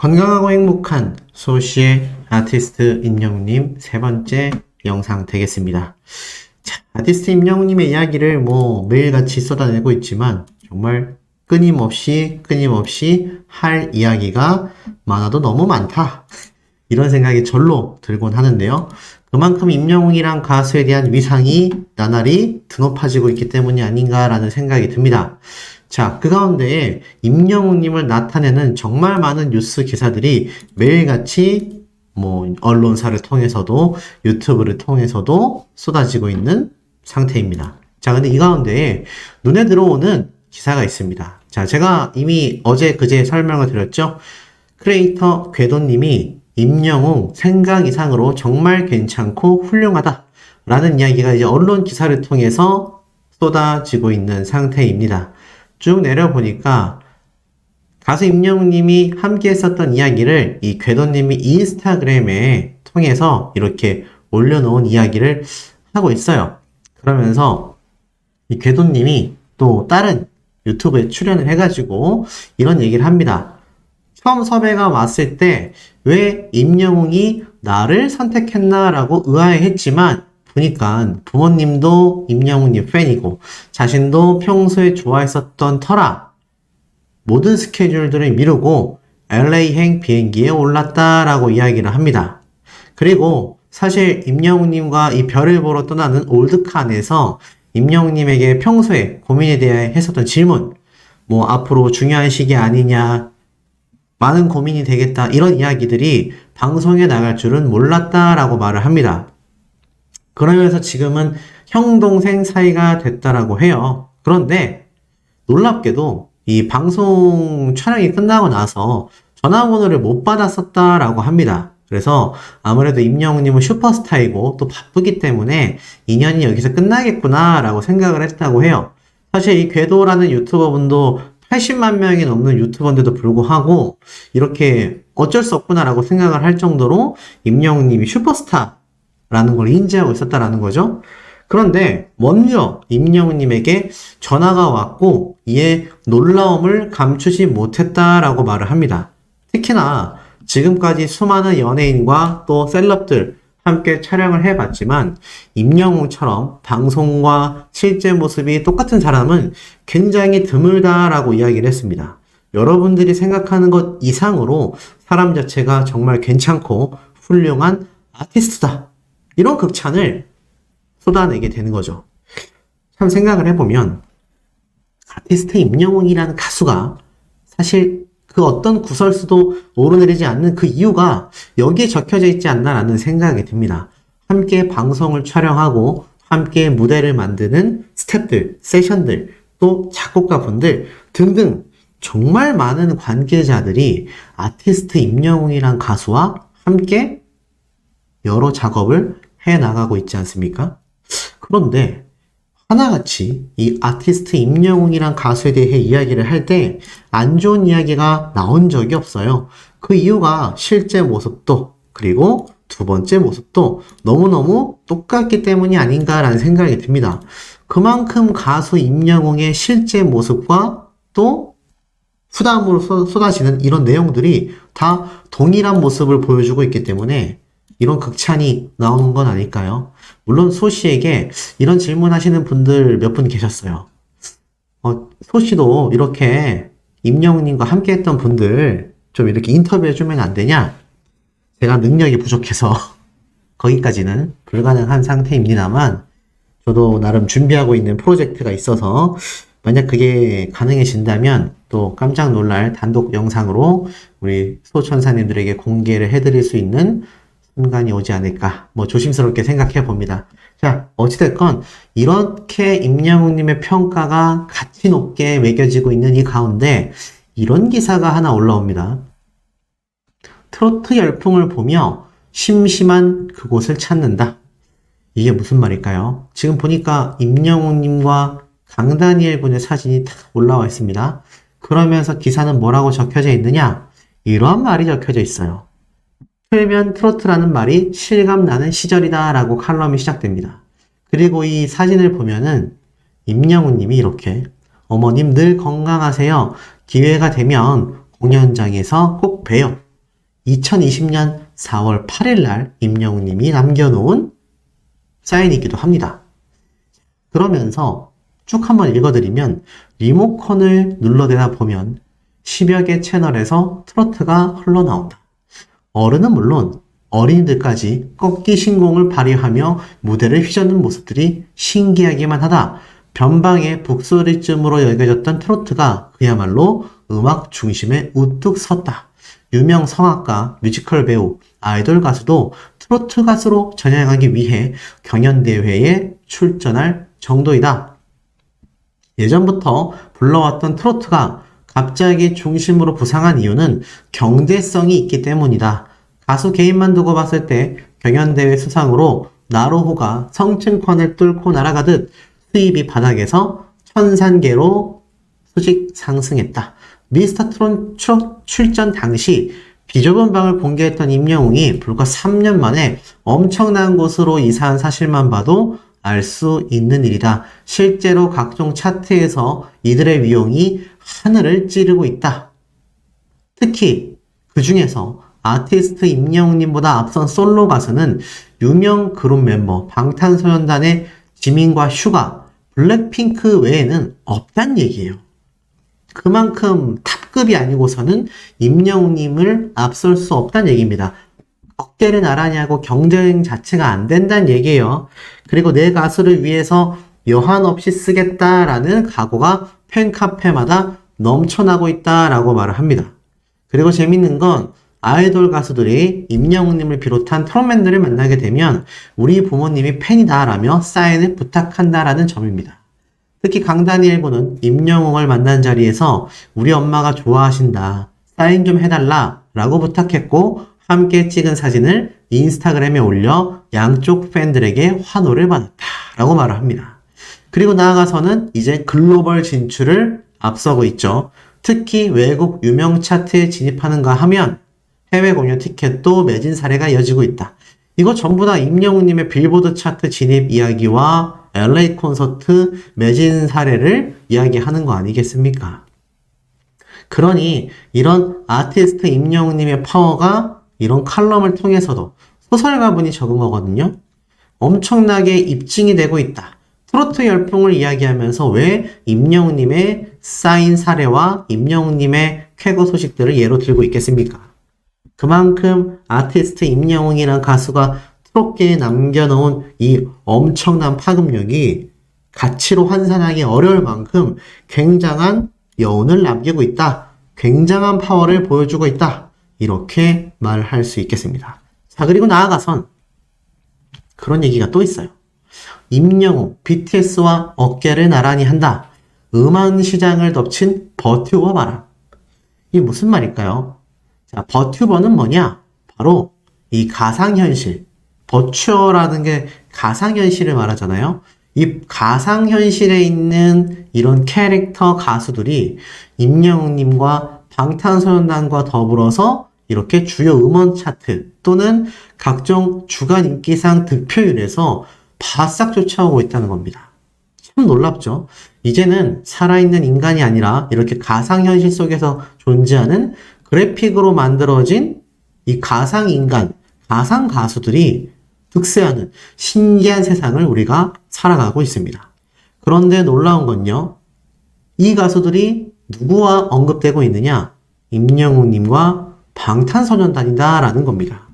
건강하고 행복한 소시의 아티스트 임영웅님 세 번째 영상 되겠습니다. 자, 아티스트 임영웅님의 이야기를 매일같이 쏟아내고 있지만 정말 끊임없이 할 이야기가 많아도 너무 많다. 이런 생각이 절로 들곤 하는데요. 그만큼 임영웅이란 가수에 대한 위상이 나날이 드높아지고 있기 때문이 아닌가라는 생각이 듭니다. 자, 그 가운데 임영웅님을 나타내는 정말 많은 뉴스 기사들이 매일같이 언론사를 통해서도 유튜브를 통해서도 쏟아지고 있는 상태입니다. 자, 근데 이 가운데 눈에 들어오는 기사가 있습니다. 자, 제가 이미 어제 그제 설명을 드렸죠. 크리에이터 궤도님이 임영웅 생각 이상으로 정말 괜찮고 훌륭하다 라는 이야기가 이제 언론 기사를 통해서 쏟아지고 있는 상태입니다. 쭉 내려보니까 가수 임영웅님이 함께 했었던 이야기를 이 궤도님이 인스타그램에 통해서 이렇게 올려놓은 이야기를 하고 있어요. 그러면서 이 궤도님이 또 다른 유튜브에 출연을 해가지고 이런 얘기를 합니다. 처음 섭외가 왔을 때 왜 임영웅이 나를 선택했나라고 의아해했지만 보니까 부모님도 임영웅님 팬이고 자신도 평소에 좋아했었던 터라 모든 스케줄들을 미루고 LA행 비행기에 올랐다라고 이야기를 합니다. 그리고 사실 임영웅님과 이 별을 보러 떠나는 올드칸에서 임영웅님에게 평소에 고민에 대해 했었던 질문 앞으로 중요한 시기 아니냐 많은 고민이 되겠다 이런 이야기들이 방송에 나갈 줄은 몰랐다라고 말을 합니다. 그러면서 지금은 형 동생 사이가 됐다라고 해요. 그런데 놀랍게도 이 방송 촬영이 끝나고 나서 전화번호를 못 받았었다라고 합니다. 그래서 아무래도 임영웅님은 슈퍼스타이고 또 바쁘기 때문에 인연이 여기서 끝나겠구나라고 생각을 했다고 해요. 사실 이 궤도라는 유튜버분도 80만 명이 넘는 유튜버인데도 불구하고 이렇게 어쩔 수 없구나라고 생각을 할 정도로 임영웅님이 슈퍼스타라는 걸 인지하고 있었다라는 거죠. 그런데 먼저 임영웅님에게 전화가 왔고 이에 놀라움을 감추지 못했다라고 말을 합니다. 특히나 지금까지 수많은 연예인과 또 셀럽들 함께 촬영을 해봤지만 임영웅처럼 방송과 실제 모습이 똑같은 사람은 굉장히 드물다라고 이야기를 했습니다. 여러분들이 생각하는 것 이상으로 사람 자체가 정말 괜찮고 훌륭한 아티스트다. 이런 극찬을 쏟아내게 되는 거죠. 참 생각을 해보면 아티스트 임영웅이라는 가수가 사실 그 어떤 구설수도 오르내리지 않는 그 이유가 여기에 적혀져 있지 않나라는 생각이 듭니다. 함께 방송을 촬영하고 함께 무대를 만드는 스태프들, 세션들, 또 작곡가분들 등등 정말 많은 관계자들이 아티스트 임영웅이란 가수와 함께 여러 작업을 해나가고 있지 않습니까? 그런데 하나같이 이 아티스트 임영웅이란 가수에 대해 이야기를 할 때 안 좋은 이야기가 나온 적이 없어요. 그 이유가 실제 모습도 그리고 두 번째 모습도 너무너무 똑같기 때문이 아닌가라는 생각이 듭니다. 그만큼 가수 임영웅의 실제 모습과 또 후담으로 쏟아지는 이런 내용들이 다 동일한 모습을 보여주고 있기 때문에 이런 극찬이 나오는 건 아닐까요? 물론 소씨에게 이런 질문하시는 분들 몇 분 계셨어요. 소씨도 이렇게 임영웅님과 함께 했던 분들 좀 이렇게 인터뷰해주면 안 되냐? 제가 능력이 부족해서 거기까지는 불가능한 상태입니다만 저도 나름 준비하고 있는 프로젝트가 있어서 만약 그게 가능해진다면 또 깜짝 놀랄 단독 영상으로 우리 소천사님들에게 공개를 해드릴 수 있는 순간이 오지 않을까 조심스럽게 생각해 봅니다. 자, 어찌됐건 이렇게 임영웅님의 평가가 가치 높게 매겨지고 있는 이 가운데 이런 기사가 하나 올라옵니다. 트로트 열풍을 보며 심심한 그곳을 찾는다. 이게 무슨 말일까요? 지금 보니까 임영웅님과 강다니엘 군의 사진이 다 올라와 있습니다. 그러면서 기사는 뭐라고 적혀져 있느냐? 이러한 말이 적혀져 있어요. 틀면 트로트라는 말이 실감나는 시절이다 라고 칼럼이 시작됩니다. 그리고 이 사진을 보면은 임영웅 님이 이렇게 어머님 늘 건강하세요. 기회가 되면 공연장에서 꼭 봬요. 2020년 4월 8일 날 임영웅님이 남겨놓은 사인이기도 합니다. 그러면서 쭉 한번 읽어드리면 리모컨을 눌러대다 보면 10여 개 채널에서 트로트가 흘러나온다. 어른은 물론 어린이들까지 꺾기 신공을 발휘하며 무대를 휘젓는 모습들이 신기하기만 하다. 변방의 북소리쯤으로 여겨졌던 트로트가 그야말로 음악 중심에 우뚝 섰다. 유명 성악가, 뮤지컬 배우, 아이돌 가수도 트로트 가수로 전향하기 위해 경연대회에 출전할 정도이다. 예전부터 불러왔던 트로트가 갑자기 중심으로 부상한 이유는 경제성이 있기 때문이다. 가수 개인만 두고 봤을 때 경연대회 수상으로 나로호가 성층권을 뚫고 날아가듯 수입이 바닥에서 천산계로 수직 상승했다. 미스터트롯 출전 당시 비좁은 방을 공개했던 임영웅이 불과 3년 만에 엄청난 곳으로 이사한 사실만 봐도 알 수 있는 일이다. 실제로 각종 차트에서 이들의 위용이 하늘을 찌르고 있다. 특히 그 중에서 아티스트 임영웅님보다 앞선 솔로 가수는 유명 그룹 멤버 방탄소년단의 지민과 슈가, 블랙핑크 외에는 없단 얘기예요. 그만큼 탑급이 아니고서는 임영웅님을 앞설 수 없단 얘기입니다. 어깨를 나란히 하고 경쟁 자체가 안 된다는 얘기예요. 그리고 내 가수를 위해서 여한 없이 쓰겠다라는 각오가 팬카페마다 넘쳐나고 있다라고 말을 합니다. 그리고 재밌는 건 아이돌 가수들이 임영웅님을 비롯한 트롯맨들을 만나게 되면 우리 부모님이 팬이다라며 사인을 부탁한다라는 점입니다. 특히 강다니엘군은 임영웅을 만난 자리에서 우리 엄마가 좋아하신다. 사인 좀 해달라 라고 부탁했고 함께 찍은 사진을 인스타그램에 올려 양쪽 팬들에게 환호를 받았다 라고 말을 합니다. 그리고 나아가서는 이제 글로벌 진출을 앞서고 있죠. 특히 외국 유명 차트에 진입하는가 하면 해외 공연 티켓도 매진 사례가 이어지고 있다. 이거 전부 다 임영웅님의 빌보드 차트 진입 이야기와 LA 콘서트 매진 사례를 이야기하는 거 아니겠습니까? 그러니 이런 아티스트 임영웅님의 파워가 이런 칼럼을 통해서도 소설가분이 적은 거거든요. 엄청나게 입증이 되고 있다. 트로트 열풍을 이야기하면서 왜 임영웅님의 쌓인 사례와 임영웅님의 쾌거 소식들을 예로 들고 있겠습니까? 그만큼 아티스트 임영웅이란 가수가 트롯계에 남겨놓은 이 엄청난 파급력이 가치로 환산하기 어려울 만큼 굉장한 여운을 남기고 있다. 굉장한 파워를 보여주고 있다. 이렇게 말할 수 있겠습니다. 자, 그리고 나아가선 그런 얘기가 또 있어요. 임영웅, BTS와 어깨를 나란히 한다. 음악 시장을 덮친 버튜버 바람. 이게 무슨 말일까요? 자, 버튜버는 뭐냐? 바로 이 가상현실, 버추어라는 게 가상현실을 말하잖아요. 이 가상현실에 있는 이런 캐릭터 가수들이 임영웅님과 방탄소년단과 더불어서 이렇게 주요 음원 차트 또는 각종 주간 인기상 득표율에서 바싹 쫓아오고 있다는 겁니다. 참 놀랍죠? 이제는 살아있는 인간이 아니라 이렇게 가상현실 속에서 존재하는 그래픽으로 만들어진 이 가상인간, 가상 가수들이 득세하는 신기한 세상을 우리가 살아가고 있습니다. 그런데 놀라운 건요, 이 가수들이 누구와 언급되고 있느냐? 임영웅님과 방탄소년단이다라는 겁니다.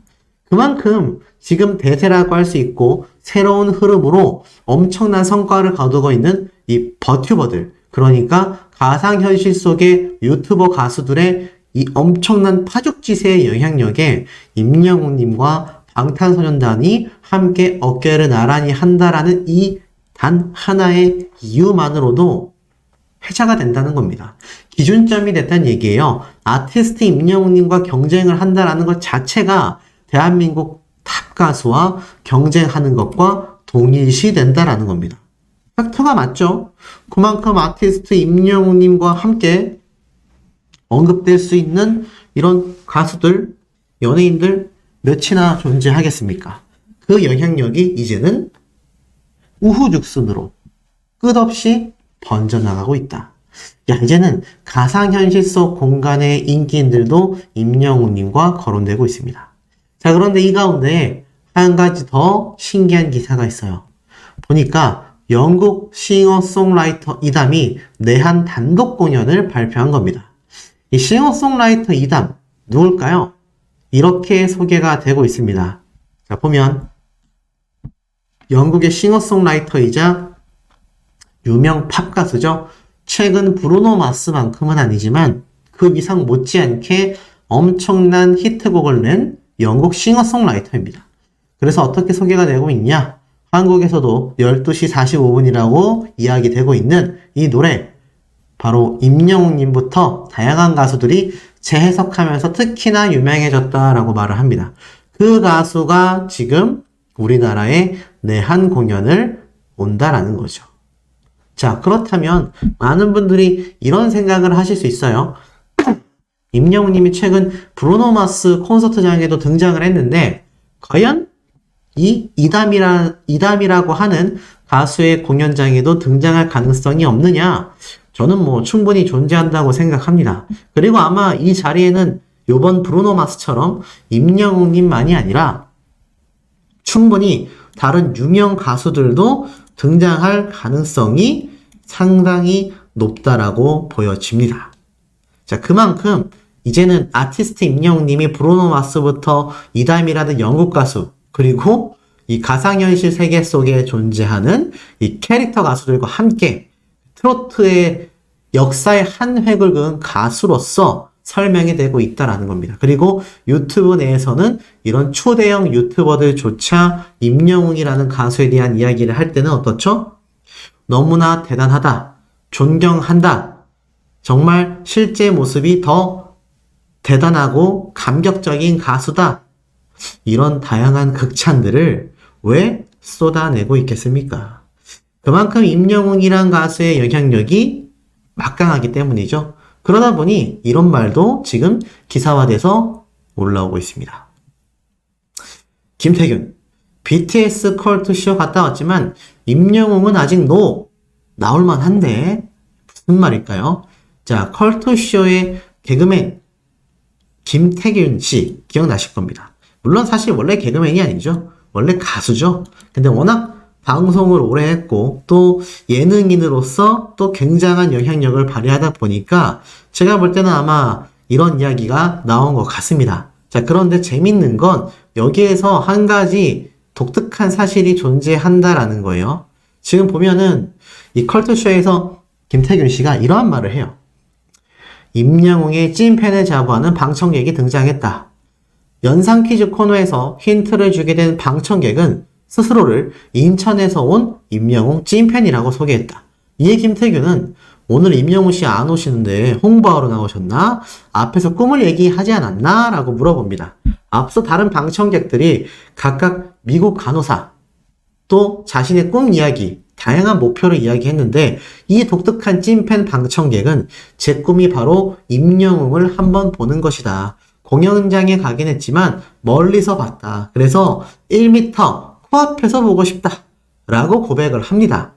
그만큼 지금 대세라고 할 수 있고 새로운 흐름으로 엄청난 성과를 거두고 있는 이 버튜버들, 그러니까 가상현실 속의 유튜버 가수들의 이 엄청난 파죽지세의 영향력에 임영웅님과 방탄소년단이 함께 어깨를 나란히 한다라는 이 단 하나의 이유만으로도 회자가 된다는 겁니다. 기준점이 됐다는 얘기예요. 아티스트 임영웅님과 경쟁을 한다라는 것 자체가 대한민국 탑 가수와 경쟁하는 것과 동일시 된다라는 겁니다. 팩트가 맞죠? 그만큼 아티스트 임영웅님과 함께 언급될 수 있는 이런 가수들, 연예인들 몇이나 존재하겠습니까? 그 영향력이 이제는 우후죽순으로 끝없이 번져나가고 있다. 야, 이제는 가상현실 속 공간의 인기인들도 임영웅님과 거론되고 있습니다. 자, 그런데 이 가운데 한 가지 더 신기한 기사가 있어요. 보니까 영국 싱어송라이터 이담이 내한 단독 공연을 발표한 겁니다. 이 싱어송라이터 이담, 누굴까요? 이렇게 소개가 되고 있습니다. 자, 보면 영국의 싱어송라이터이자 유명 팝 가수죠. 최근 브루노 마스만큼은 아니지만 그 이상 못지않게 엄청난 히트곡을 낸 영국 싱어송라이터입니다. 그래서 어떻게 소개가 되고 있냐? 한국에서도 12시 45분이라고 이야기되고 있는 이 노래, 바로 임영웅님부터 다양한 가수들이 재해석하면서 특히나 유명해졌다라고 말을 합니다. 그 가수가 지금 우리나라에 내한 공연을 온다라는 거죠. 자, 그렇다면 많은 분들이 이런 생각을 하실 수 있어요. 임영웅님이 최근 브루노 마스 콘서트장에도 등장을 했는데 과연 이 이담이라고 하는 가수의 공연장에도 등장할 가능성이 없느냐? 저는 뭐 충분히 존재한다고 생각합니다. 그리고 아마 이 자리에는 요번 브루노 마스처럼 임영웅님만이 아니라 충분히 다른 유명 가수들도 등장할 가능성이 상당히 높다라고 보여집니다. 자, 그만큼 이제는 아티스트 임영웅님이 브루노 마스부터 이담이라는 영국 가수, 그리고 이 가상현실 세계 속에 존재하는 이 캐릭터 가수들과 함께 트로트의 역사의 한 획을 그은 가수로서 설명이 되고 있다라는 겁니다. 그리고 유튜브 내에서는 이런 초대형 유튜버들조차 임영웅이라는 가수에 대한 이야기를 할 때는 어떻죠? 너무나 대단하다, 존경한다, 정말 실제 모습이 더 대단하고 감격적인 가수다, 이런 다양한 극찬들을 왜 쏟아내고 있겠습니까? 그만큼 임영웅이란 가수의 영향력이 막강하기 때문이죠. 그러다 보니 이런 말도 지금 기사화돼서 올라오고 있습니다. 김태균, BTS 컬투쇼 갔다 왔지만 임영웅은 아직 나올만 한데 무슨 말일까요? 자, 컬투쇼의 개그맨 김태균 씨 기억나실 겁니다. 물론 사실 원래 개그맨이 아니죠. 원래 가수죠. 근데 워낙 방송을 오래 했고 또 예능인으로서 또 굉장한 영향력을 발휘하다 보니까 제가 볼 때는 아마 이런 이야기가 나온 것 같습니다. 자, 그런데 재밌는 건 여기에서 한 가지 독특한 사실이 존재한다라는 거예요. 지금 보면은 이 컬투쇼에서 김태균 씨가 이러한 말을 해요. 임영웅의 찐팬을 자부하는 방청객이 등장했다. 연상 퀴즈 코너에서 힌트를 주게 된 방청객은 스스로를 인천에서 온 임영웅 찐팬이라고 소개했다. 이에 김태균은 오늘 임영웅 씨 안 오시는데 홍보하러 나오셨나? 앞에서 꿈을 얘기하지 않았나? 라고 물어봅니다. 앞서 다른 방청객들이 각각 미국 간호사, 또 자신의 꿈 이야기, 다양한 목표를 이야기했는데 이 독특한 찐팬 방청객은 제 꿈이 바로 임영웅을 한번 보는 것이다. 공연장에 가긴 했지만 멀리서 봤다. 그래서 1m 코앞에서 보고 싶다. 라고 고백을 합니다.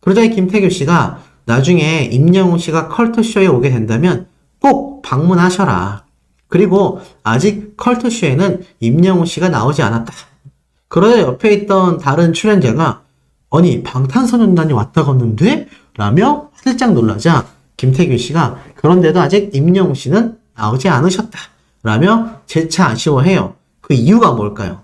그러자 김태균 씨가 나중에 임영웅 씨가 컬투쇼에 오게 된다면 꼭 방문하셔라. 그리고 아직 컬투쇼에는 임영웅 씨가 나오지 않았다. 그러자 옆에 있던 다른 출연자가 아니 방탄소년단이 왔다갔는데? 라며 살짝 놀라자 김태균 씨가 그런데도 아직 임영웅 씨는 나오지 않으셨다. 라며 재차 아쉬워해요. 그 이유가 뭘까요?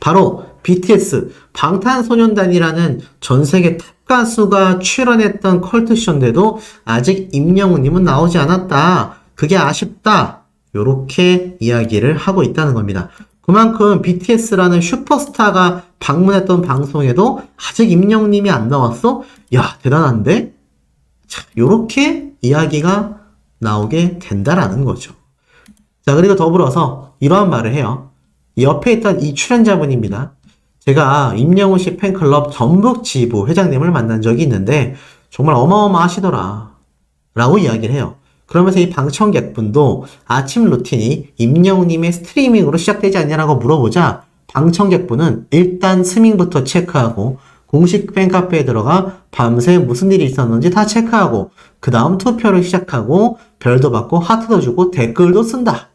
바로 BTS, 방탄소년단이라는 전세계 탑 가수가 출연했던 컬투쇼인데도 아직 임영웅님은 나오지 않았다. 그게 아쉽다. 요렇게 이야기를 하고 있다는 겁니다. 그만큼 BTS라는 슈퍼스타가 방문했던 방송에도 아직 임영웅님이 안 나왔어? 야, 대단한데? 자, 요렇게 이야기가 나오게 된다라는 거죠. 자, 그리고 더불어서 이러한 말을 해요. 옆에 있던 이 출연자분입니다. 제가 임영웅 씨 팬클럽 전북 지부 회장님을 만난 적이 있는데 정말 어마어마하시더라 라고 이야기를 해요. 그러면서 이 방청객분도 아침 루틴이 임영웅님의 스트리밍으로 시작되지 않냐라고 물어보자 방청객분은 일단 스밍부터 체크하고 공식 팬카페에 들어가 밤새 무슨 일이 있었는지 다 체크하고 그 다음 투표를 시작하고 별도 받고 하트도 주고 댓글도 쓴다.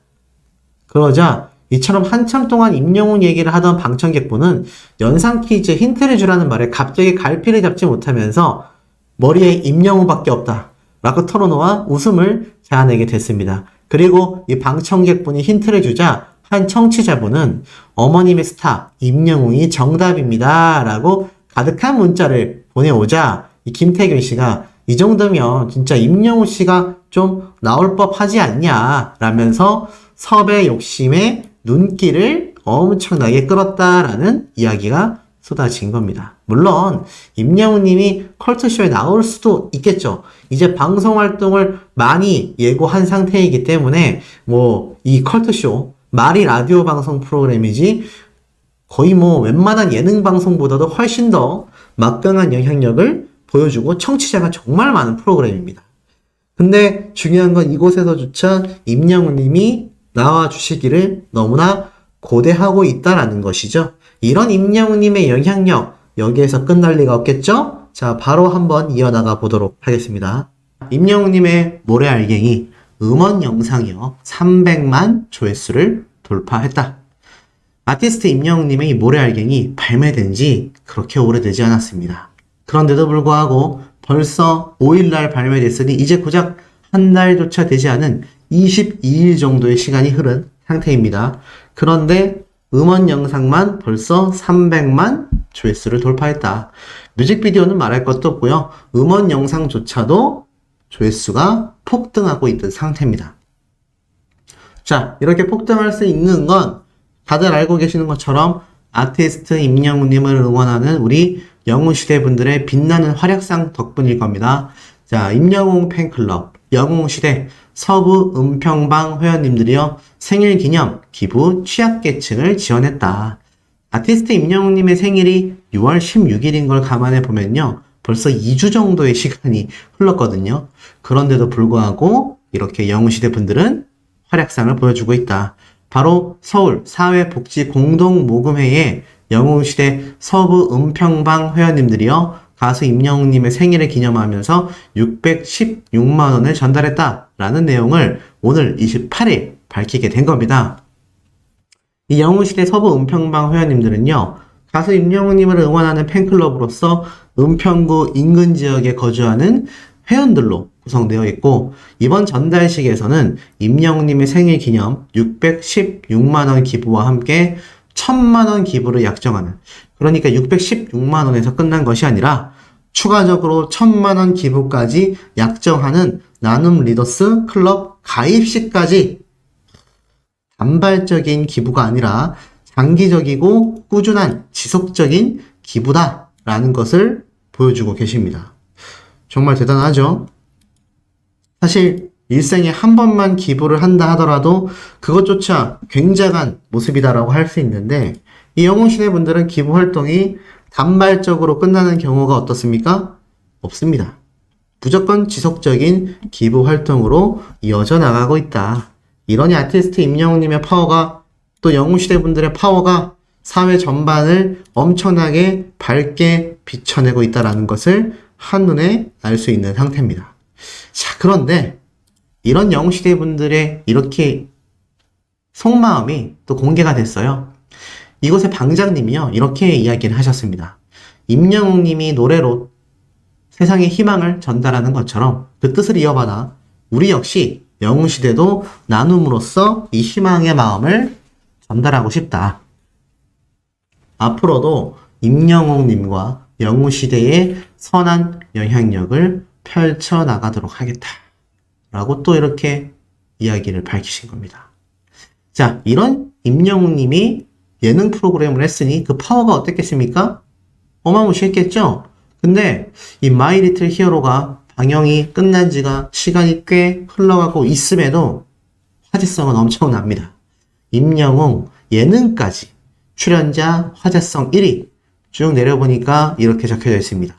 그러자 이처럼 한참 동안 임영웅 얘기를 하던 방청객분은 연상 퀴즈에 힌트를 주라는 말에 갑자기 갈피를 잡지 못하면서 머리에 임영웅밖에 없다 라고 털어놓아 웃음을 자아내게 됐습니다. 그리고 이 방청객분이 힌트를 주자 한 청취자분은 어머님의 스타 임영웅이 정답입니다 라고 가득한 문자를 보내오자 이 김태균 씨가 이 정도면 진짜 임영웅 씨가 좀 나올 법하지 않냐 라면서 섭외 욕심에 눈길을 엄청나게 끌었다라는 이야기가 쏟아진 겁니다. 물론 임영웅 님이 컬투쇼에 나올 수도 있겠죠. 이제 방송 활동을 많이 예고한 상태이기 때문에 뭐 이 컬투쇼 말이 라디오 방송 프로그램이지 거의 뭐 웬만한 예능 방송보다도 훨씬 더 막강한 영향력을 보여주고 청취자가 정말 많은 프로그램입니다. 근데 중요한 건 이곳에서조차 임영웅 님이 나와주시기를 너무나 고대하고 있다라는 것이죠. 이런 임영웅 님의 영향력 여기에서 끝날 리가 없겠죠? 자, 바로 한번 이어나가 보도록 하겠습니다. 임영웅 님의 모래알갱이 음원 영상이요 300만 조회수를 돌파했다. 아티스트 임영웅 님의 모래알갱이 발매된 지 그렇게 오래되지 않았습니다. 그런데도 불구하고 벌써 5일날 발매됐으니 이제 고작 한 달조차 되지 않은 22일 정도의 시간이 흐른 상태입니다. 그런데 음원 영상만 벌써 300만 조회수를 돌파했다. 뮤직비디오는 말할 것도 없고요. 음원 영상조차도 조회수가 폭등하고 있는 상태입니다. 자, 이렇게 폭등할 수 있는 건 다들 알고 계시는 것처럼 아티스트 임영웅님을 응원하는 우리 영웅시대 분들의 빛나는 활약상 덕분일 겁니다. 자, 임영웅 팬클럽, 영웅시대, 서부 은평방 회원님들이요 생일 기념 기부 취약계층을 지원했다. 아티스트 임영웅님의 생일이 6월 16일인 걸 감안해 보면요 벌써 2주 정도의 시간이 흘렀거든요. 그런데도 불구하고 이렇게 영웅시대 분들은 활약상을 보여주고 있다. 바로 서울 사회복지공동모금회에 영웅시대 서부 은평방 회원님들이요 가수 임영웅님의 생일을 기념하면서 616만원을 전달했다라는 내용을 오늘 28일 밝히게 된 겁니다. 이 영웅시대 서부 은평방 회원님들은요 가수 임영웅님을 응원하는 팬클럽으로서 은평구 인근 지역에 거주하는 회원들로 구성되어 있고 이번 전달식에서는 임영웅님의 생일 기념 616만원 기부와 함께 1000만원 기부를 약정하는 그러니까 616만원에서 끝난 것이 아니라 추가적으로 1000만원 기부까지 약정하는 나눔 리더스 클럽 가입시까지 단발적인 기부가 아니라 장기적이고 꾸준한 지속적인 기부다라는 것을 보여주고 계십니다. 정말 대단하죠? 사실 일생에 한 번만 기부를 한다 하더라도 그것조차 굉장한 모습이다라고 할 수 있는데 이 영웅시대 분들은 기부 활동이 단발적으로 끝나는 경우가 어떻습니까? 없습니다. 무조건 지속적인 기부 활동으로 이어져 나가고 있다. 이러니 아티스트 임영웅님의 파워가 또 영웅시대 분들의 파워가 사회 전반을 엄청나게 밝게 비춰내고 있다는 것을 한눈에 알 수 있는 상태입니다. 자, 그런데 이런 영웅시대 분들의 이렇게 속마음이 또 공개가 됐어요. 이곳의 방장님이요 이렇게 이야기를 하셨습니다. 임영웅님이 노래로 세상에 희망을 전달하는 것처럼 그 뜻을 이어받아 우리 역시 영웅시대도 나눔으로써 이 희망의 마음을 전달하고 싶다. 앞으로도 임영웅님과 영웅시대의 선한 영향력을 펼쳐나가도록 하겠다. 라고 또 이렇게 이야기를 밝히신 겁니다. 자, 이런 임영웅님이 예능 프로그램을 했으니 그 파워가 어땠겠습니까? 어마무시했겠죠? 근데 이 마이 리틀 히어로가 방영이 끝난 지가 시간이 꽤 흘러가고 있음에도 화제성은 엄청납니다. 임영웅 예능까지 출연자 화제성 1위 쭉 내려보니까 이렇게 적혀져 있습니다.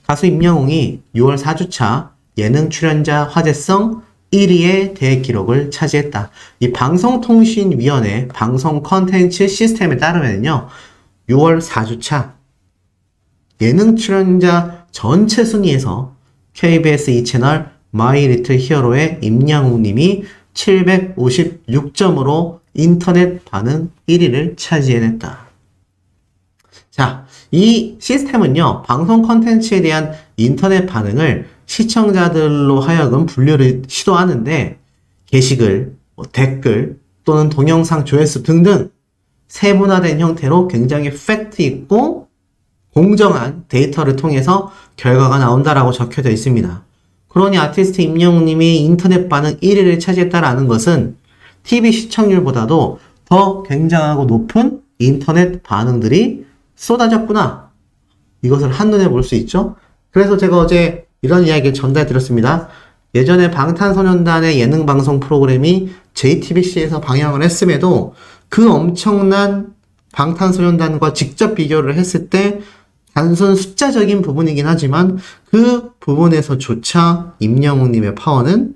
가수 임영웅이 6월 4주차 예능 출연자 화제성 1위의 대기록을 차지했다. 이 방송통신위원회 방송 컨텐츠 시스템에 따르면요 6월 4주차 예능 출연자 전체 순위에서 KBS 2채널 마이 리틀 히어로의 임영웅님이 756점으로 인터넷 반응 1위를 차지해냈다. 자, 이 시스템은요, 방송 컨텐츠에 대한 인터넷 반응을 시청자들로 하여금 분류를 시도하는데, 게시글, 댓글, 또는 동영상 조회수 등등 세분화된 형태로 굉장히 팩트 있고 공정한 데이터를 통해서 결과가 나온다라고 적혀져 있습니다. 그러니 아티스트 임영웅님이 인터넷 반응 1위를 차지했다라는 것은 TV 시청률보다도 더 굉장하고 높은 인터넷 반응들이 쏟아졌구나. 이것을 한눈에 볼 수 있죠. 그래서 제가 어제 이런 이야기를 전달드렸습니다. 예전에 방탄소년단의 예능 방송 프로그램이 JTBC에서 방영을 했음에도 그 엄청난 방탄소년단과 직접 비교를 했을 때 단순 숫자적인 부분이긴 하지만 그 부분에서조차 임영웅님의 파워는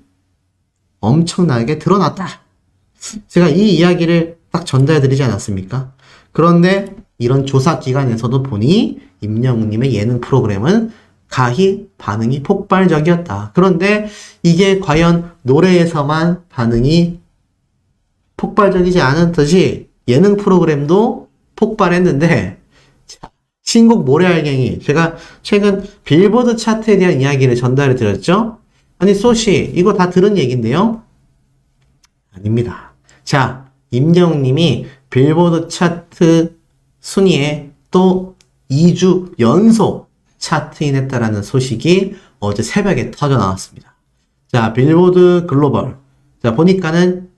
엄청나게 드러났다. 제가 이 이야기를 딱 전달드리지 않았습니까? 그런데 이런 조사 기관에서도 보니 임영웅님의 예능 프로그램은 가히 반응이 폭발적이었다. 그런데 이게 과연 노래에서만 반응이 폭발적이지 않은 듯이 예능 프로그램도 폭발했는데, 신곡 모래알갱이, 제가 최근 빌보드 차트에 대한 이야기를 전달해 드렸죠? 아니 소시 이거 다 들은 얘기인데요? 아닙니다. 자, 임영웅님이 빌보드 차트 순위에 또 2주 연속 차트인했다라는 소식이 어제 새벽에 터져 나왔습니다. 자, 빌보드 글로벌. 자, 보니까는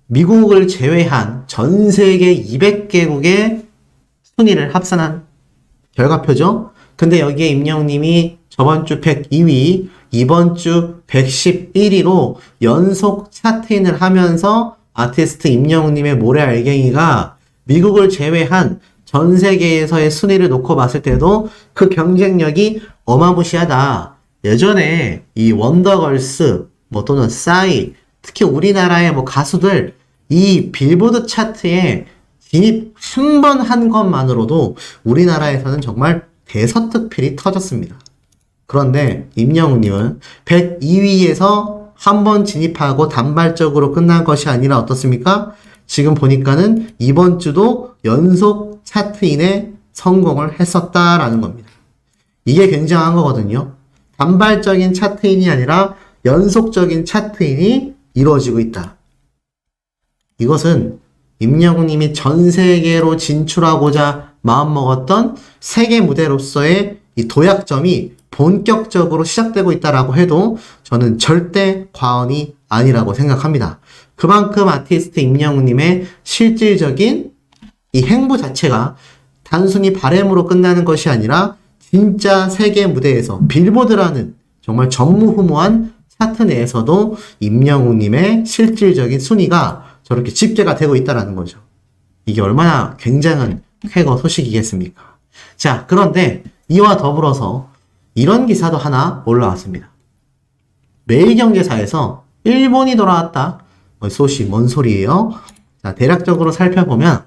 미국을 제외한 전 세계 200개국의 순위를 합산한 결과표죠. 근데 여기에 임영웅님이 저번 주 102위, 이번 주 111위로 연속 차트인을 하면서 아티스트 임영웅님의 모래알갱이가 미국을 제외한 전 세계에서의 순위를 놓고 봤을 때도 그 경쟁력이 어마무시하다. 예전에 이 원더걸스, 또는 싸이, 특히 우리나라의 가수들, 이 빌보드 차트에 진입 한 번 한 것만으로도 우리나라에서는 정말 대서특필이 터졌습니다. 그런데 임영웅님은 102위에서 한 번 진입하고 단발적으로 끝난 것이 아니라 어떻습니까? 지금 보니까는 이번 주도 연속 차트인에 성공을 했었다라는 겁니다. 이게 굉장한 거거든요. 단발적인 차트인이 아니라 연속적인 차트인이 이루어지고 있다. 이것은 임영웅님이 전 세계로 진출하고자 마음먹었던 세계 무대로서의 이 도약점이 본격적으로 시작되고 있다라고 해도 저는 절대 과언이 아니라고 생각합니다. 그만큼 아티스트 임영웅님의 실질적인 이 행보 자체가 단순히 바램으로 끝나는 것이 아니라 진짜 세계 무대에서 빌보드라는 정말 전무후무한 차트 내에서도 임영웅님의 실질적인 순위가 저렇게 집계가 되고 있다는 거죠. 이게 얼마나 굉장한 쾌거 소식이겠습니까? 자, 그런데 이와 더불어서 이런 기사도 하나 올라왔습니다. 매일경제사에서 일본이 돌아왔다. 소식 뭔 소리예요? 자, 대략적으로 살펴보면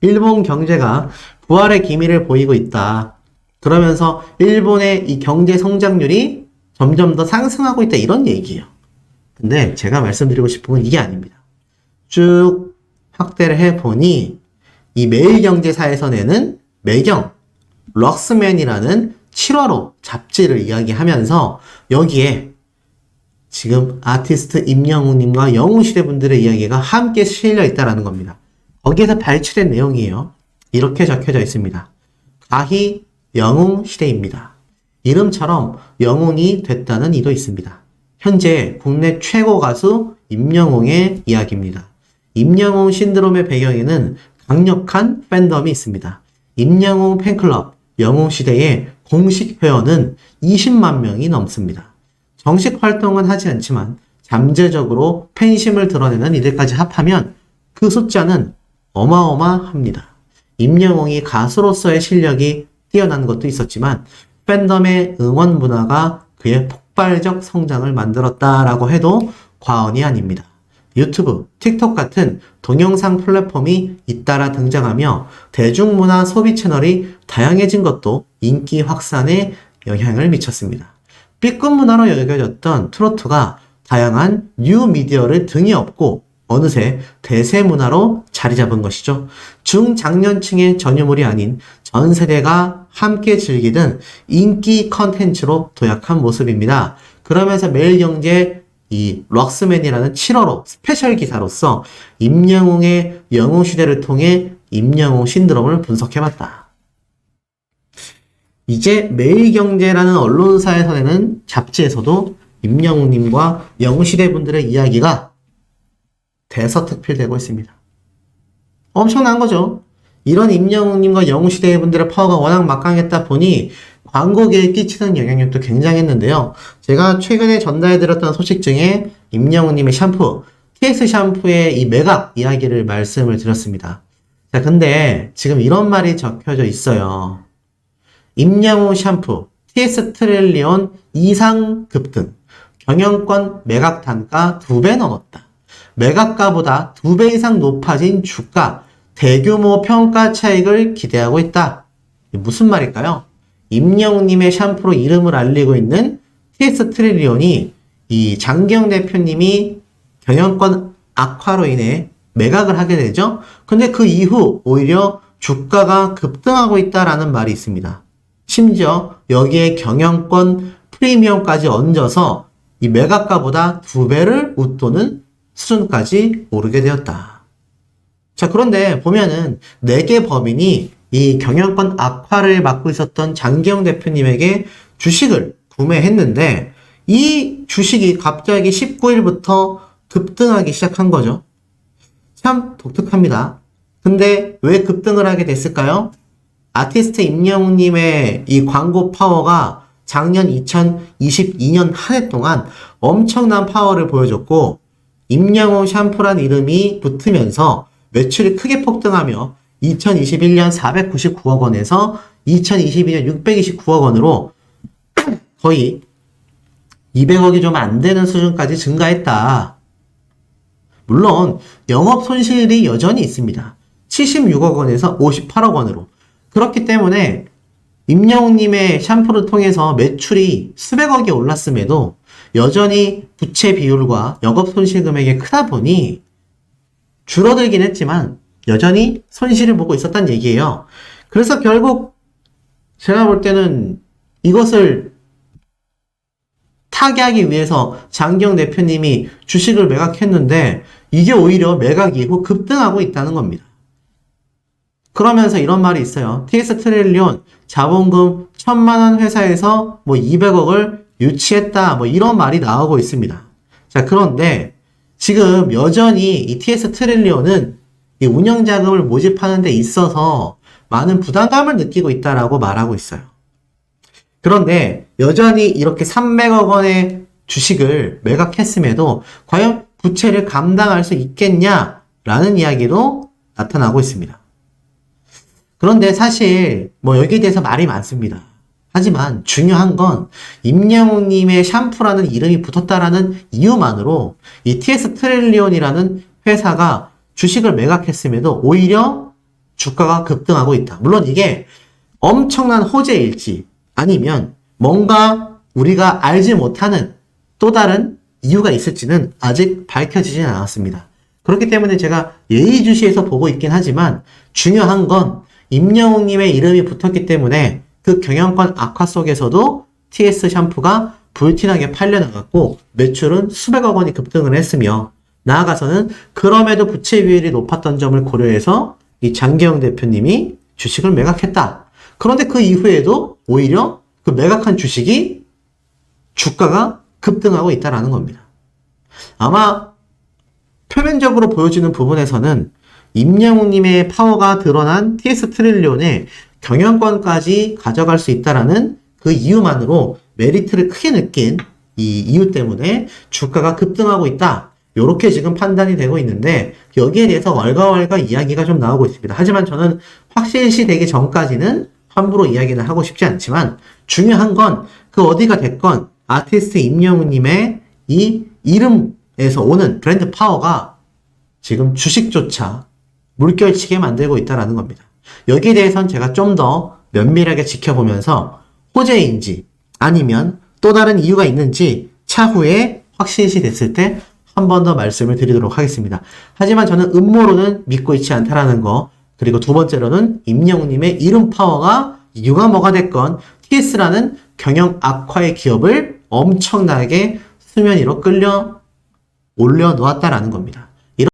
일본 경제가 부활의 기미를 보이고 있다. 그러면서 일본의 이 경제 성장률이 점점 더 상승하고 있다. 이런 얘기예요. 근데 제가 말씀드리고 싶은 건 이게 아닙니다. 쭉 확대를 해보니 이 매일경제사에서 내는 매경, 럭스맨이라는 7월호 잡지를 이야기하면서 여기에 지금 아티스트 임영웅님과 영웅시대 분들의 이야기가 함께 실려 있다는 겁니다. 거기에서 발췌된 내용이에요. 이렇게 적혀져 있습니다. 가히 영웅시대입니다. 이름처럼 영웅이 됐다는 이도 있습니다. 현재 국내 최고 가수 임영웅의 이야기입니다. 임영웅 신드롬의 배경에는 강력한 팬덤이 있습니다. 임영웅 팬클럽 영웅시대의 공식 회원은 20만 명이 넘습니다. 정식 활동은 하지 않지만 잠재적으로 팬심을 드러내는 이들까지 합하면 그 숫자는 어마어마합니다. 임영웅이 가수로서의 실력이 뛰어난 것도 있었지만 팬덤의 응원 문화가 그의 폭발적 성장을 만들었다라고 해도 과언이 아닙니다. 유튜브, 틱톡 같은 동영상 플랫폼이 잇따라 등장하며 대중문화 소비 채널이 다양해진 것도 인기 확산에 영향을 미쳤습니다. B급 문화로 여겨졌던 트로트가 다양한 뉴 미디어를 등에 업고 어느새 대세 문화로 자리 잡은 것이죠. 중장년층의 전유물이 아닌 전 세대가 함께 즐기던 인기 컨텐츠로 도약한 모습입니다. 그러면서 매일경제 이 럭스맨이라는 7월호 스페셜 기사로서 임영웅의 영웅시대를 통해 임영웅 신드롬을 분석해봤다. 이제 매일경제라는 언론사에서 내는 잡지에서도 임영웅님과 영웅시대 분들의 이야기가 대서특필되고 있습니다. 엄청난 거죠. 이런 임영웅님과 영웅시대 분들의 파워가 워낙 막강했다 보니 광고계에 끼치는 영향력도 굉장했는데요. 제가 최근에 전달해드렸던 소식 중에 임영웅님의 샴푸, TS 샴푸의 이 매각 이야기를 말씀을 드렸습니다. 자, 근데 지금 이런 말이 적혀져 있어요. 임영웅 샴푸, TS 트릴리온 이상 급등, 경영권 매각 단가 2배 넘었다. 매각가보다 2배 이상 높아진 주가, 대규모 평가 차익을 기대하고 있다. 무슨 말일까요? 임영웅님의 샴푸로 이름을 알리고 있는 TS 트릴리온이 이 장기영 대표님이 경영권 악화로 인해 매각을 하게 되죠. 근데 그 이후 오히려 주가가 급등하고 있다라는 말이 있습니다. 심지어 여기에 경영권 프리미엄까지 얹어서 이 매각가보다 2배를 웃도는 수준까지 오르게 되었다. 자, 그런데 보면은 4개 법인이 이 경영권 악화를 맡고 있었던 장기영 대표님에게 주식을 구매했는데 이 주식이 갑자기 19일부터 급등하기 시작한 거죠. 참 독특합니다. 근데 왜 급등을 하게 됐을까요? 아티스트 임영웅님의 이 광고 파워가 작년 2022년 한 해 동안 엄청난 파워를 보여줬고 임영웅 샴푸란 이름이 붙으면서 매출이 크게 폭등하며 2021년 499억 원에서 2022년 629억 원으로 거의 200억이 좀 안 되는 수준까지 증가했다. 물론 영업 손실이 여전히 있습니다. 76억 원에서 58억 원으로. 그렇기 때문에 임영웅님의 샴푸를 통해서 매출이 수백억이 올랐음에도 여전히 부채 비율과 영업 손실 금액이 크다 보니 줄어들긴 했지만 여전히 손실을 보고 있었단 얘기예요. 그래서 결국 제가 볼 때는 이것을 타개하기 위해서 장기영 대표님이 주식을 매각했는데 이게 오히려 매각 이후 급등하고 있다는 겁니다. 그러면서 이런 말이 있어요. TS 트릴리온 자본금 1000만 원 회사에서 뭐 200억을 유치했다 뭐 이런 말이 나오고 있습니다. 자, 그런데 지금 여전히 이 TS 트릴리온은 이 운영자금을 모집하는 데 있어서 많은 부담감을 느끼고 있다라고 말하고 있어요. 그런데 여전히 이렇게 300억 원의 주식을 매각했음에도 과연 부채를 감당할 수 있겠냐라는 이야기도 나타나고 있습니다. 그런데 사실 뭐 여기에 대해서 말이 많습니다. 하지만 중요한 건 임영웅님의 샴푸라는 이름이 붙었다라는 이유만으로 이 TS 트릴리온이라는 회사가 주식을 매각했음에도 오히려 주가가 급등하고 있다. 물론 이게 엄청난 호재일지 아니면 뭔가 우리가 알지 못하는 또 다른 이유가 있을지는 아직 밝혀지진 않았습니다. 그렇기 때문에 제가 예의주시해서 보고 있긴 하지만 중요한 건 임영웅님의 이름이 붙었기 때문에 그 경영권 악화 속에서도 TS 샴푸가 불티나게 팔려나갔고 매출은 수백억 원이 급등을 했으며 나아가서는 그럼에도 부채 비율이 높았던 점을 고려해서 이 장기영 대표님이 주식을 매각했다. 그런데 그 이후에도 오히려 그 매각한 주식이 주가가 급등하고 있다는 겁니다. 아마 표면적으로 보여지는 부분에서는 임영웅님의 파워가 드러난 TS 트릴리온의 경영권까지 가져갈 수 있다라는 그 이유만으로 메리트를 크게 느낀 이 이유 때문에 주가가 급등하고 있다. 요렇게 지금 판단이 되고 있는데 여기에 대해서 월가월가 이야기가 좀 나오고 있습니다. 하지만 저는 확실시 되기 전까지는 함부로 이야기는 하고 싶지 않지만 중요한 건 그 어디가 됐건 아티스트 임영웅님의 이 이름에서 오는 브랜드 파워가 지금 주식조차 물결치게 만들고 있다는 겁니다. 여기에 대해서는 제가 좀 더 면밀하게 지켜보면서 호재인지 아니면 또 다른 이유가 있는지 차후에 확실시 됐을 때 한 번 더 말씀을 드리도록 하겠습니다. 하지만 저는 음모론은 믿고 있지 않다라는 거, 그리고 두 번째로는 임영웅님의 이름 파워가 이유가 뭐가 됐건 TS라는 경영 악화의 기업을 엄청나게 수면 위로 끌려 올려놓았다라는 겁니다.